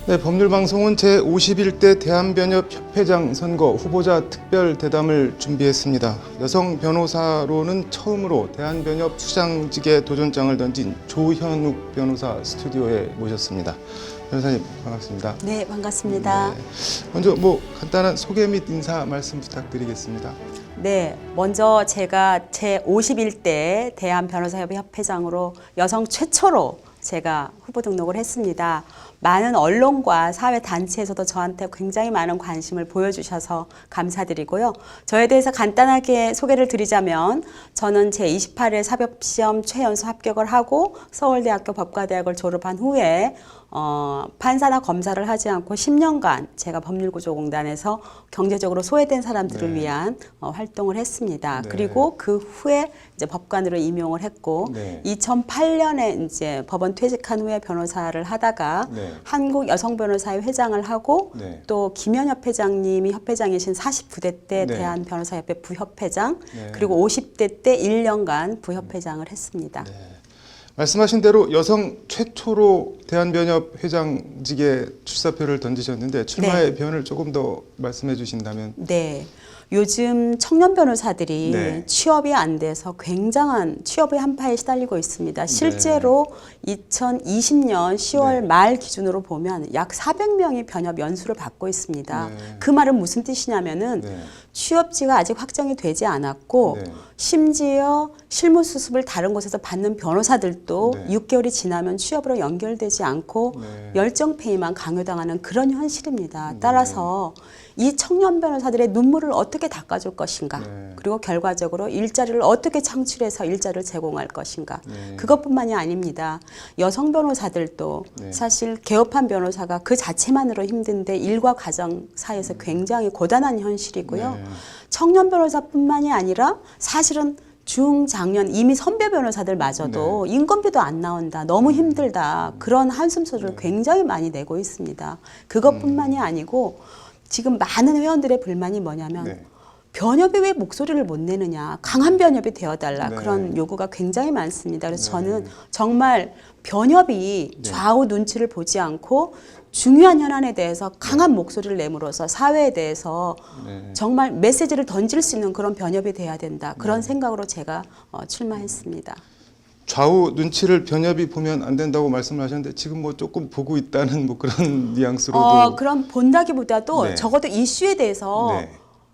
네, 법률방송은 제51대 대한변협협회장 선거 후보자 특별 대담을 준비했습니다. 여성 변호사로는 처음으로 대한변협 수장직에 도전장을 던진 조현욱 변호사 스튜디오에 모셨습니다. 변호사님 반갑습니다. 네, 반갑습니다. 네, 먼저 간단한 소개 및 인사 말씀 부탁드리겠습니다. 네, 먼저 제가 제51대 대한변호사협회 협회장으로 여성 최초로 제가 후보 등록을 했습니다. 많은 언론과 사회단체에서도 저한테 굉장히 많은 관심을 보여주셔서 감사드리고요. 저에 대해서 간단하게 소개를 드리자면 저는 제28회 사법시험 최연소 합격을 하고 서울대학교 법과대학을 졸업한 후에 판사나 검사를 하지 않고 10년간 제가 법률구조공단에서 경제적으로 소외된 사람들을 위한 활동을 했습니다. 네. 그리고 그 후에 이제 법관으로 임용을 했고 2008년에 이제 법원 퇴직한 후에 변호사를 하다가 한국 여성변호사회 회장을 하고 또 김현협 회장님이 협회장이신 49대 때 대한변호사협회 부협회장 그리고 50대 때 1년간 부협회장을 했습니다. 말씀하신 대로 여성 최초로 대한변협 회장직에 출사표를 던지셨는데 출마의 변을 조금 더 말씀해 주신다면. 네. 요즘 청년 변호사들이 취업이 안 돼서 굉장한 취업의 한파에 시달리고 있습니다. 실제로 2020년 10월 말 기준으로 보면 약 400명이 변협 연수를 받고 있습니다. 그 말은 무슨 뜻이냐면은 취업지가 아직 확정이 되지 않았고 심지어 실무 수습을 다른 곳에서 받는 변호사들도 6개월이 지나면 취업으로 연결되지 않고 열정페이만 강요당하는 그런 현실입니다. 따라서 이 청년 변호사들의 눈물을 어떻게 닦아줄 것인가, 그리고 결과적으로 일자리를 어떻게 창출해서 일자리를 제공할 것인가, 그것뿐만이 아닙니다. 여성 변호사들도 사실 개업한 변호사가 그 자체만으로 힘든데 일과 가정 사이에서 굉장히 고단한 현실이고요. 청년 변호사뿐만이 아니라 사실은 중장년 이미 선배 변호사들마저도 인건비도 안 나온다, 너무 힘들다, 그런 한숨소리를 굉장히 많이 내고 있습니다. 그것뿐만이 아니고 지금 많은 회원들의 불만이 뭐냐면 변협이 왜 목소리를 못 내느냐, 강한 변협이 되어달라, 그런 요구가 굉장히 많습니다. 그래서 저는 정말 변협이 좌우 눈치를 보지 않고 중요한 현안에 대해서 강한 목소리를 내므로써 사회에 대해서 정말 메시지를 던질 수 있는 그런 변협이 돼야 된다, 그런 생각으로 제가 출마했습니다. 좌우 눈치를 변협이 보면 안 된다고 말씀을 하셨는데 지금 조금 보고 있다는 그런 뉘앙스로도 그럼 본다기보다도 적어도 이슈에 대해서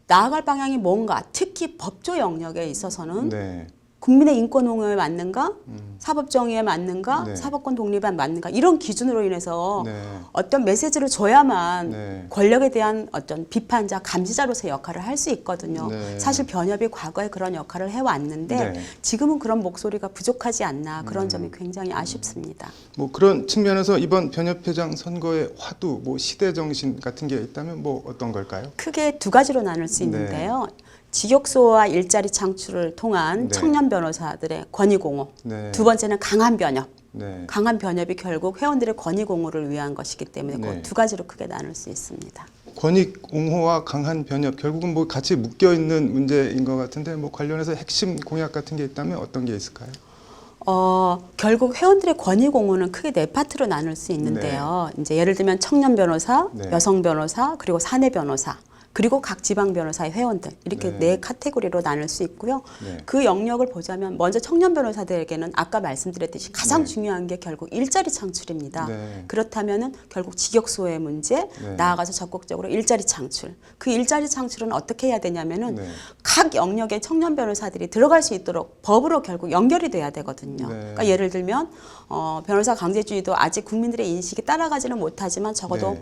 나아갈 방향이 뭔가, 특히 법조 영역에 있어서는 국민의 인권 옹호에 맞는가, 사법정의에 맞는가, 사법권 독립에 맞는가, 이런 기준으로 인해서 어떤 메시지를 줘야만 권력에 대한 어떤 비판자, 감시자로서의 역할을 할 수 있거든요. 사실 변협이 과거에 그런 역할을 해왔는데 지금은 그런 목소리가 부족하지 않나, 그런 점이 굉장히 아쉽습니다. 그런 측면에서 이번 변협회장 선거의 화두, 시대정신 같은 게 있다면 어떤 걸까요? 크게 두 가지로 나눌 수 있는데요. 직역소와 일자리 창출을 통한 청년 변호사들의 권위 공호. 두 번째는 강한 변협. 강한 변협이 결국 회원들의 권위 공호를 위한 것이기 때문에 그 두 가지로 크게 나눌 수 있습니다. 권익 옹호와 강한 변협, 결국은 같이 묶여 있는 문제인 것 같은데 관련해서 핵심 공약 같은 게 있다면 어떤 게 있을까요? 결국 회원들의 권위 공호는 크게 네 파트로 나눌 수 있는데요. 이제 예를 들면 청년 변호사, 여성 변호사, 그리고 사내 변호사, 그리고 각 지방 변호사의 회원들, 이렇게 네 카테고리로 나눌 수 있고요. 그 영역을 보자면 먼저 청년 변호사들에게는 아까 말씀드렸듯이 가장 중요한 게 결국 일자리 창출입니다. 그렇다면은 결국 직역소의 문제, 나아가서 적극적으로 일자리 창출. 그 일자리 창출은 어떻게 해야 되냐면은 각 영역의 청년 변호사들이 들어갈 수 있도록 법으로 결국 연결이 돼야 되거든요. 그러니까 예를 들면 변호사 강제주의도 아직 국민들의 인식이 따라가지는 못하지만 적어도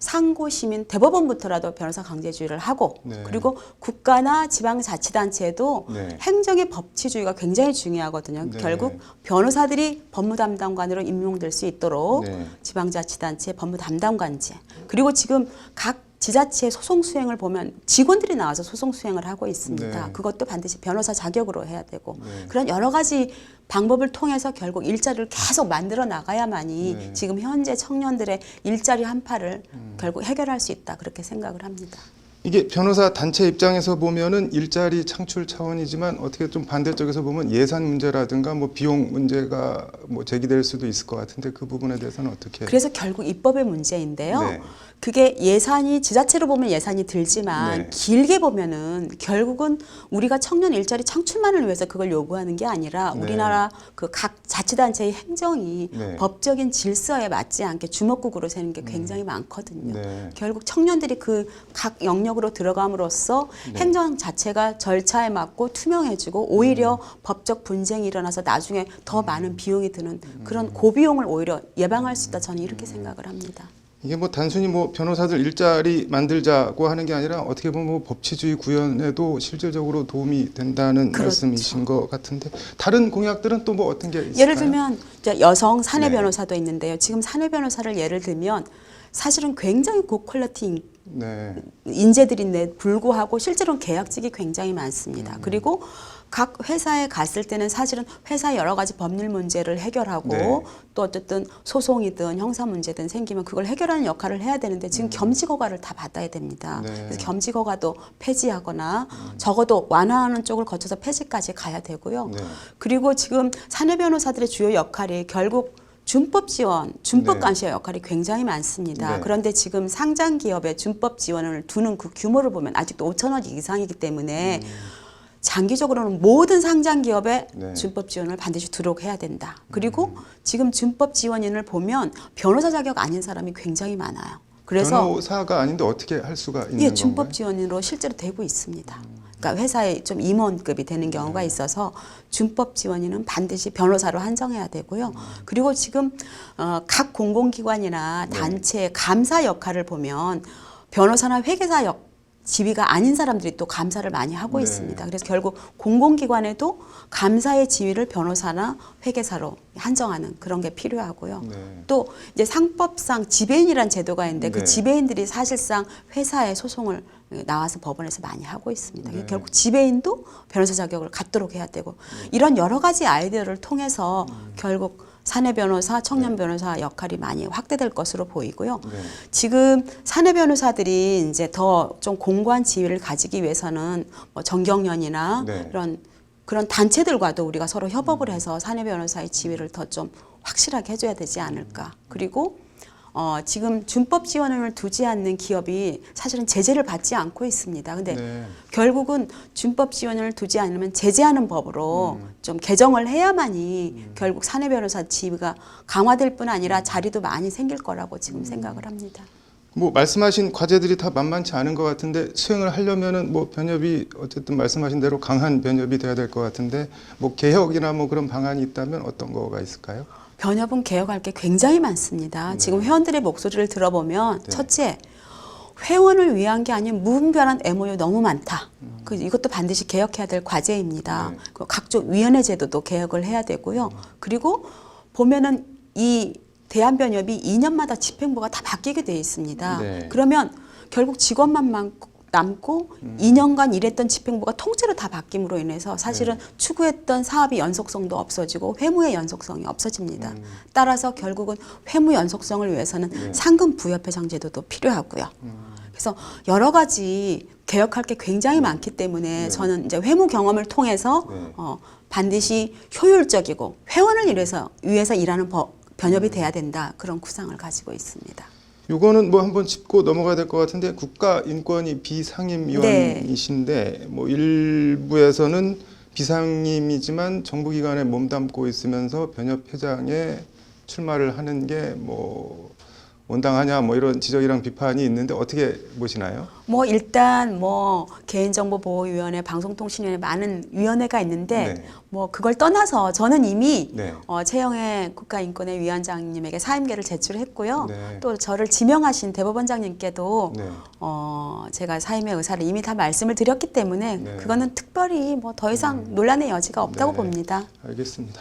상고 시민 대법원부터라도 변호사 강제주의를 하고 그리고 국가나 지방자치단체도 행정의 법치주의가 굉장히 중요하거든요. 결국 변호사들이 법무담당관으로 임용될 수 있도록 지방자치단체 법무담당관제, 그리고 지금 각 지자체의 소송 수행을 보면 직원들이 나와서 소송 수행을 하고 있습니다. 그것도 반드시 변호사 자격으로 해야 되고 그런 여러 가지 방법을 통해서 결국 일자리를 계속 만들어 나가야만이 지금 현재 청년들의 일자리 한파를 결국 해결할 수 있다, 그렇게 생각을 합니다. 이게 변호사 단체 입장에서 보면은 일자리 창출 차원이지만 어떻게 좀 반대쪽에서 보면 예산 문제라든가 뭐 비용 문제가 뭐 제기될 수도 있을 것 같은데 그 부분에 대해서는 어떻게? 그래서 결국 입법의 문제인데요. 네. 그게 예산이 지자체로 보면 예산이 들지만 네. 길게 보면은 결국은 우리가 청년 일자리 창출만을 위해서 그걸 요구하는 게 아니라 네. 우리나라 그 각 자치단체의 행정이 네. 법적인 질서에 맞지 않게 주먹구구로 세는 게 굉장히 많거든요. 네. 결국 청년들이 그 각 영역으로 들어감으로써 네. 행정 자체가 절차에 맞고 투명해지고 오히려 법적 분쟁이 일어나서 나중에 더 많은 비용이 드는 그런 고비용을 오히려 예방할 수 있다, 저는 이렇게 생각을 합니다. 이게 뭐 단순히 뭐 변호사들 일자리 만들자고 하는 게 아니라 어떻게 보면 뭐 법치주의 구현에도 실질적으로 도움이 된다는 그렇죠. 말씀이신 것 같은데 다른 공약들은 또 뭐 어떤 게 있을까요? 예를 들면 이제 여성 사내 네. 변호사도 있는데요. 지금 사내 변호사를 예를 들면 사실은 굉장히 고퀄리티 네. 인재들인데 불구하고 실제로는 계약직이 굉장히 많습니다. 그리고 각 회사에 갔을 때는 사실은 회사의 여러 가지 법률 문제를 해결하고 네. 또 어쨌든 소송이든 형사 문제든 생기면 그걸 해결하는 역할을 해야 되는데 지금 겸직 허가를 다 받아야 됩니다. 네. 그래서 겸직 허가도 폐지하거나 적어도 완화하는 쪽을 거쳐서 폐지까지 가야 되고요. 네. 그리고 지금 사내 변호사들의 주요 역할이 결국 준법 지원, 준법 네. 감시의 역할이 굉장히 많습니다. 네. 그런데 지금 상장 기업에 준법 지원을 두는 그 규모를 보면 아직도 5천억 이상이기 때문에 장기적으로는 모든 상장 기업에 네. 준법 지원을 반드시 두도록 해야 된다. 그리고 지금 준법 지원인을 보면 변호사 자격 아닌 사람이 굉장히 많아요. 그래서 변호사가 아닌데 어떻게 할 수가 있는 예, 건가요? 준법 지원으로 실제로 되고 있습니다. 그러니까 회사에 좀 임원급이 되는 경우가 있어서 준법 지원인은 반드시 변호사로 한정해야 되고요. 그리고 지금 각 공공기관이나 단체 감사 역할을 보면 변호사나 회계사 지위가 아닌 사람들이 또 감사를 많이 하고 네. 있습니다. 그래서 결국 공공기관에도 감사의 지위를 변호사나 회계사로 한정하는 그런 게 필요하고요. 네. 또 이제 상법상 지배인이라는 제도가 있는데 네. 그 지배인들이 사실상 회사의 소송을 나와서 법원에서 많이 하고 있습니다. 네. 결국 지배인도 변호사 자격을 갖도록 해야 되고 이런 여러 가지 아이디어를 통해서 결국 사내 변호사, 청년 변호사 역할이 많이 확대될 것으로 보이고요. 네. 지금 사내 변호사들이 이제 더 좀 공고한 지위를 가지기 위해서는 뭐 정경련이나 네. 그런 단체들과도 우리가 서로 협업을 해서 사내 변호사의 지위를 더 좀 확실하게 해줘야 되지 않을까. 그리고 지금 준법 지원을 두지 않는 기업이 사실은 제재를 받지 않고 있습니다. 근데 네. 결국은 준법 지원을 두지 않으면 제재하는 법으로 좀 개정을 해야만이 결국 사내 변호사 지위가 강화될 뿐 아니라 자리도 많이 생길 거라고 지금 생각을 합니다. 뭐 말씀하신 과제들이 다 만만치 않은 것 같은데 수행을 하려면은 뭐 변협이 어쨌든 말씀하신 대로 강한 변협이 돼야 될 것 같은데 뭐 개혁이나 뭐 그런 방안이 있다면 어떤 거가 있을까요? 변협은 개혁할 게 굉장히 많습니다. 지금 회원들의 목소리를 들어보면 네. 첫째, 회원을 위한 게 아닌 무분별한 MOU 너무 많다. 이것도 반드시 개혁해야 될 과제입니다. 네. 그리고 각종 위원회 제도도 개혁을 해야 되고요. 그리고 보면은 이 대한변협이 2년마다 집행부가 다 바뀌게 돼 있습니다. 네. 그러면 결국 직원만 남고 2년간 일했던 집행부가 통째로 다 바뀜으로 인해서 사실은 추구했던 사업의 연속성도 없어지고 회무의 연속성이 없어집니다. 따라서 결국은 회무 연속성을 위해서는 상금 부여배상 제도도 필요하고요. 그래서 여러 가지 개혁할 게 굉장히 많기 때문에 저는 이제 회무 경험을 통해서 반드시 효율적이고 회원을 위해서 일하는 변협이 돼야 된다. 그런 구상을 가지고 있습니다. 요거는 뭐 한번 짚고 넘어가야 될 것 같은데 국가인권위 비상임위원이신데 뭐 일부에서는 비상임이지만 정부기관에 몸담고 있으면서 변협 회장에 출마를 하는 게 뭐 온당하냐 뭐 이런 지적이랑 비판이 있는데 어떻게 보시나요? 뭐 일단 뭐 개인정보보호위원회, 방송통신위원회 많은 위원회가 있는데 네. 뭐 그걸 떠나서 저는 이미 네. 최영애 국가인권위 위원장님에게 사임계를 제출했고요. 네. 또 저를 지명하신 대법원장님께도 네. 제가 사임의 의사를 이미 다 말씀을 드렸기 때문에 네. 그거는 특별히 뭐 더 이상 논란의 여지가 없다고 네. 봅니다. 알겠습니다.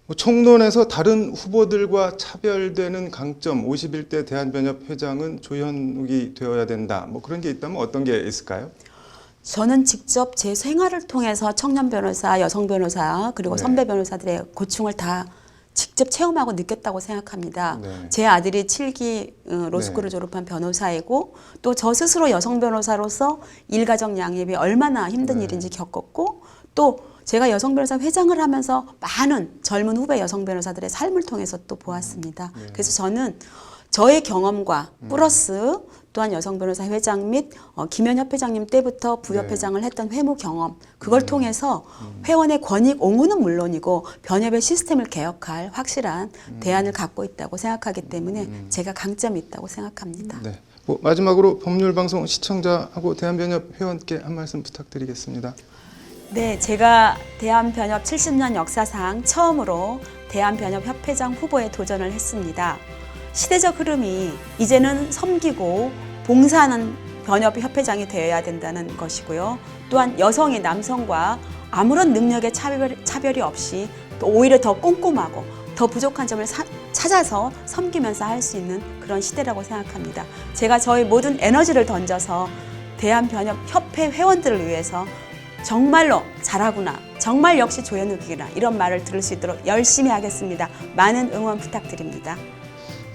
뭐 총론에서 다른 후보들과 차별되는 강점 51대 대한변협 회장은 조현욱이 되어야 된다. 뭐 그런 게 있다면 어떤 게 있을까요? 저는 직접 제 생활을 통해서 청년 변호사, 여성 변호사 그리고 네. 선배 변호사들의 고충을 다 직접 체험하고 느꼈다고 생각합니다. 네. 제 아들이 7기 로스쿨을 졸업한 변호사이고 또 저 스스로 여성 변호사로서 일가정 양립이 얼마나 힘든 일인지 겪었고 또 제가 여성 변호사 회장을 하면서 많은 젊은 후배 여성 변호사들의 삶을 통해서 또 보았습니다. 그래서 저는 저의 경험과 플러스 또한 여성 변호사 회장 및 김현 협회장님 때부터 부협회장을 했던 회무 경험 그걸 통해서 회원의 권익 옹호는 물론이고 변협의 시스템을 개혁할 확실한 대안을 갖고 있다고 생각하기 때문에 제가 강점이 있다고 생각합니다. 네. 뭐 마지막으로 법률방송 시청자하고 대한변협 회원께 한 말씀 부탁드리겠습니다. 네, 제가 대한변협 70년 역사상 처음으로 대한변협 협회장 후보에 도전을 했습니다. 시대적 흐름이 이제는 섬기고 봉사하는 변협 협회장이 되어야 된다는 것이고요. 또한 여성이 남성과 아무런 능력의 차별이 없이 또 오히려 더 꼼꼼하고 더 부족한 점을 찾아서 섬기면서 할 수 있는 그런 시대라고 생각합니다. 제가 저희 모든 에너지를 던져서 대한변협 협회 회원들을 위해서 정말로 잘하구나, 정말 역시 조현욱이구나 이런 말을 들을 수 있도록 열심히 하겠습니다. 많은 응원 부탁드립니다.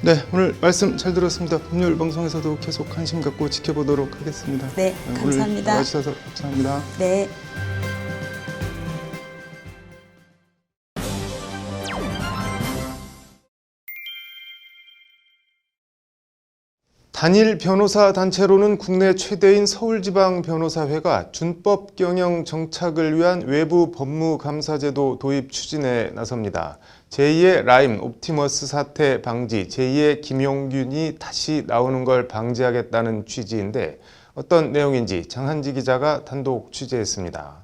네, 오늘 말씀 잘 들었습니다. 법률 방송에서도 계속 관심 갖고 지켜보도록 하겠습니다. 네, 감사합니다. 오늘 나와주셔서 감사합니다. 네. 단일 변호사 단체로는 국내 최대인 서울지방변호사회가 준법 경영 정착을 위한 외부 법무감사제도 도입 추진에 나섭니다. 제2의 라임 옵티머스 사태 방지, 제2의 김용균이 다시 나오는 걸 방지하겠다는 취지인데 어떤 내용인지 장한지 기자가 단독 취재했습니다.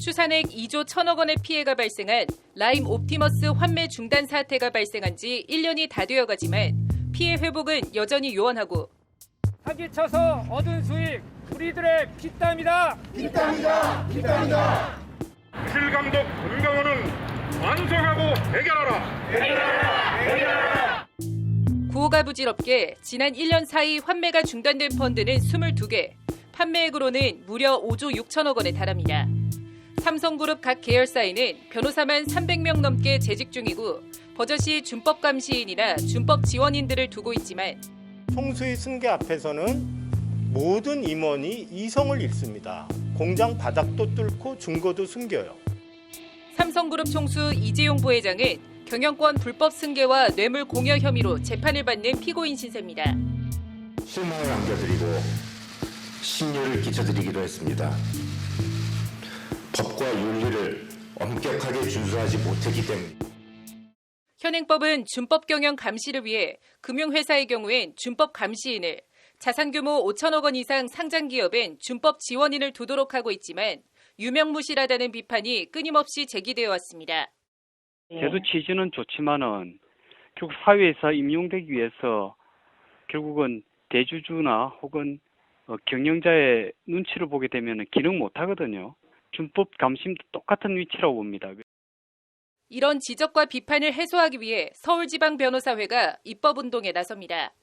추산액 2조 1천억 원의 피해가 발생한 라임 옵티머스 환매 중단 사태가 발생한 지 1년이 다 되어가지만 피해 회복은 여전히 요원하고 사기쳐서 얻은 수익 우리들의 피땀이다. 피땀이다. 피땀이다. 실감독 금강원은 완성하고 해결하라. 구호가 부질없게 지난 1년 사이 환매가 중단된 펀드는 22개, 판매액으로는 무려 5조 6천억 원에 달합니다. 삼성그룹 각 계열사에는 변호사만 300명 넘게 재직 중이고 버젓이 준법감시인이나 준법지원인들을 두고 있지만 총수의 승계 앞에서는 모든 임원이 이성을 잃습니다. 공장 바닥도 뚫고 중고도 숨겨요. 삼성그룹 총수 이재용 부회장은 경영권 불법 승계와 뇌물 공여 혐의로 재판을 받는 피고인 신세입니다. 실망을 안겨드리고 신유를 끼쳐드리기도 했습니다. 법과 윤리를 엄격하게 준수하지 못했기 때문입니다. 현행법은 준법 경영 감시를 위해 금융회사의 경우엔 준법 감시인을, 자산규모 5천억 원 이상 상장 기업엔 준법 지원인을 두도록 하고 있지만 유명무실하다는 비판이 끊임없이 제기되어 왔습니다. 제도 취지는 좋지만은 결국 사회에서 임용되기 위해서 결국은 대주주나 혹은 경영자의 눈치를 보게 되면 기능 못 하거든요. 준법 감심도 똑같은 위치라고 봅니다. 이런 지적과 비판을 해소하기 위해 서울지방변호사회가 입법운동에 나섭니다.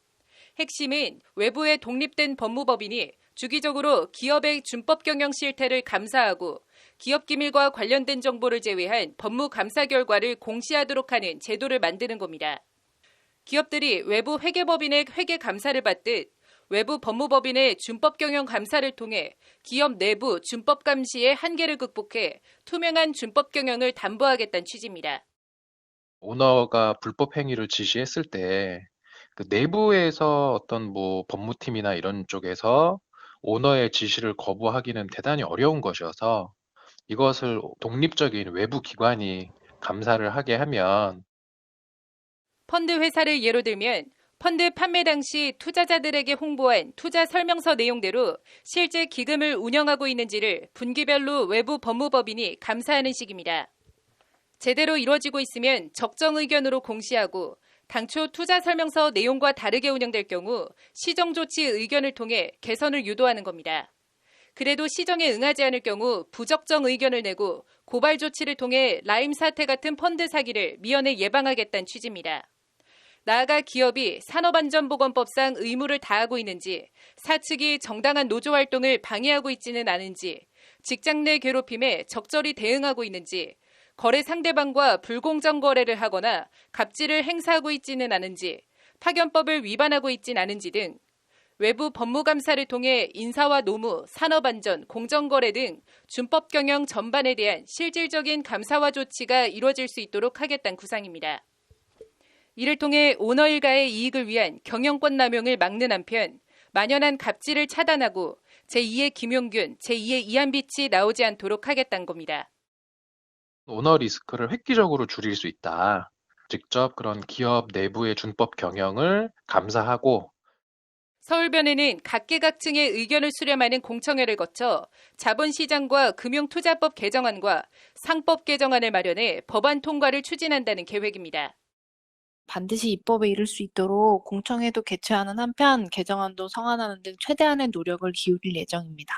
핵심은 외부의 독립된 법무법인이 주기적으로 기업의 준법 경영 실태를 감사하고 기업 기밀과 관련된 정보를 제외한 법무 감사 결과를 공시하도록 하는 제도를 만드는 겁니다. 기업들이 외부 회계법인의 회계 감사를 받듯 외부 법무법인의 준법 경영 감사를 통해 기업 내부 준법 감시의 한계를 극복해 투명한 준법 경영을 담보하겠다는 취지입니다. 오너가 불법 행위를 지시했을 때 그 내부에서 어떤 뭐 법무팀이나 이런 쪽에서 오너의 지시를 거부하기는 대단히 어려운 것이어서 이것을 독립적인 외부 기관이 감사를 하게 하면 펀드 회사를 예로 들면 펀드 판매 당시 투자자들에게 홍보한 투자 설명서 내용대로 실제 기금을 운영하고 있는지를 분기별로 외부 법무법인이 감사하는 식입니다. 제대로 이루어지고 있으면 적정 의견으로 공시하고 당초 투자 설명서 내용과 다르게 운영될 경우 시정 조치 의견을 통해 개선을 유도하는 겁니다. 그래도 시정에 응하지 않을 경우 부적정 의견을 내고 고발 조치를 통해 라임 사태 같은 펀드 사기를 미연에 예방하겠다는 취지입니다. 나아가 기업이 산업안전보건법상 의무를 다하고 있는지, 사측이 정당한 노조활동을 방해하고 있지는 않은지, 직장 내 괴롭힘에 적절히 대응하고 있는지, 거래 상대방과 불공정 거래를 하거나 갑질을 행사하고 있지는 않은지, 파견법을 위반하고 있진 않은지 등 외부 법무감사를 통해 인사와 노무, 산업안전, 공정거래 등 준법 경영 전반에 대한 실질적인 감사와 조치가 이루어질 수 있도록 하겠다는 구상입니다. 이를 통해 오너 일가의 이익을 위한 경영권 남용을 막는 한편 만연한 갑질을 차단하고 제2의 김용균, 제2의 이한빛이 나오지 않도록 하겠다는 겁니다. 오너 리스크를 획기적으로 줄일 수 있다. 직접 그런 기업 내부의 준법 경영을 감사하고 서울변에는 각계각층의 의견을 수렴하는 공청회를 거쳐 자본시장과 금융투자법 개정안과 상법 개정안을 마련해 법안 통과를 추진한다는 계획입니다. 반드시 입법에 이를 수 있도록 공청회도 개최하는 한편 개정안도 성안하는 등 최대한의 노력을 기울일 예정입니다.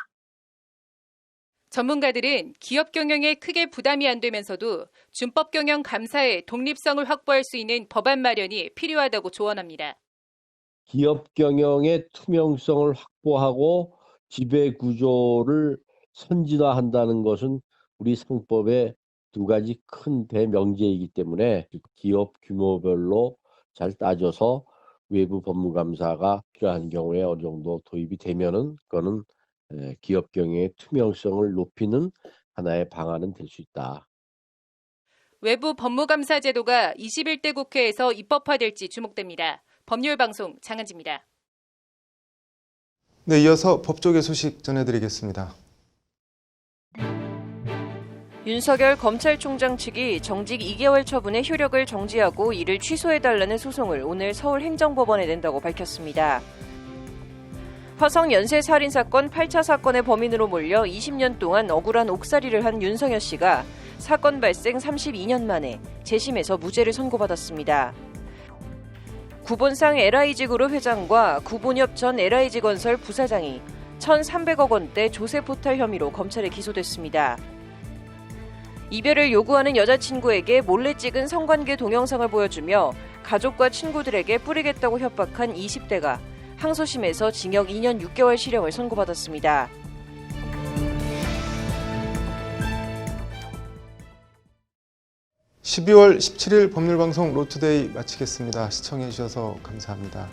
전문가들은 기업 경영에 크게 부담이 안 되면서도 준법 경영 감사의 독립성을 확보할 수 있는 법안 마련이 필요하다고 조언합니다. 기업 경영의 투명성을 확보하고 지배 구조를 선진화한다는 것은 우리 상법의 두 가지 큰 대명제이기 때문에 기업 규모별로 잘 따져서 외부 법무감사가 필요한 경우에 어느 정도 도입이 되면은 그거는 기업 경영의 투명성을 높이는 하나의 방안은 될 수 있다. 외부 법무감사 제도가 21대 국회에서 입법화될지 주목됩니다. 법률방송 장은지입니다. 네, 이어서 법조계 소식 전해드리겠습니다. 윤석열 검찰총장 측이 정직 2개월 처분의 효력을 정지하고 이를 취소해달라는 소송을 오늘 서울행정법원에 낸다고 밝혔습니다. 화성 연쇄살인사건 8차 사건의 범인으로 몰려 20년 동안 억울한 옥살이를 한 윤석열 씨가 사건 발생 32년 만에 재심에서 무죄를 선고받았습니다. 구본상 LIG그룹 회장과 구본엽 전 LIG건설 부사장이 1,300억 원대 조세 포탈 혐의로 검찰에 기소됐습니다. 이별을 요구하는 여자친구에게 몰래 찍은 성관계 동영상을 보여주며 가족과 친구들에게 뿌리겠다고 협박한 20대가 항소심에서 징역 2년 6개월 실형을 선고받았습니다. (12월 17일) 법률방송 로투데이 마치겠습니다. 시청해주셔서 감사합니다.